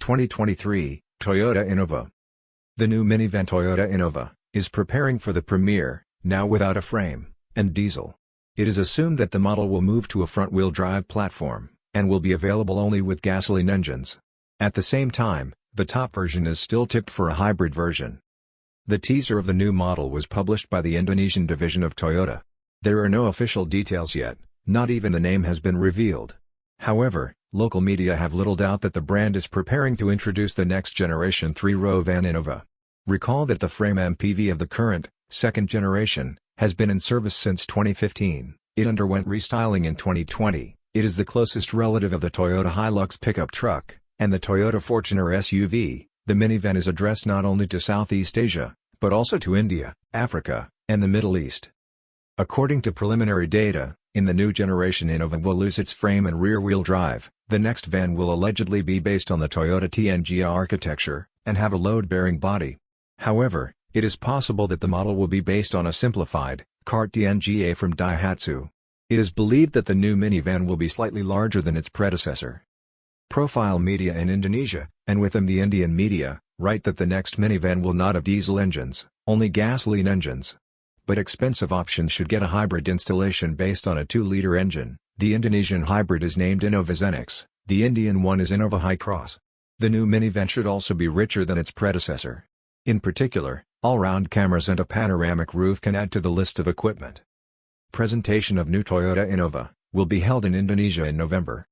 2023, Toyota Innova. The new minivan Toyota Innova is preparing for the premiere, now without a frame, and diesel. It is assumed that the model will move to a front-wheel drive platform, and will be available only with gasoline engines. At the same time, the top version is still tipped for a hybrid version. The teaser of the new model was published by the Indonesian division of Toyota. There are no official details yet, not even the name has been revealed. However, local media have little doubt that the brand is preparing to introduce the next-generation three-row van Innova. Recall that the frame MPV of the current, second generation, has been in service since 2015. It underwent restyling in 2020. It is the closest relative of the Toyota Hilux pickup truck and the Toyota Fortuner SUV. The minivan is addressed not only to Southeast Asia, but also to India, Africa, and the Middle East. According to preliminary data, in the new generation Innova will lose its frame and rear-wheel drive. The next van will allegedly be based on the Toyota TNGA architecture, and have a load-bearing body. However, it is possible that the model will be based on a simplified, kart TNGA from Daihatsu. It is believed that the new minivan will be slightly larger than its predecessor. Profile media in Indonesia, and with them the Indian media, write that the next minivan will not have diesel engines, only gasoline engines. But expensive options should get a hybrid installation based on a 2-liter engine. The Indonesian hybrid is named Innova Zenix, the Indian one is Innova Hi-Cross. The new minivan should also be richer than its predecessor. In particular, all-round cameras and a panoramic roof can add to the list of equipment. Presentation of new Toyota Innova will be held in Indonesia in November.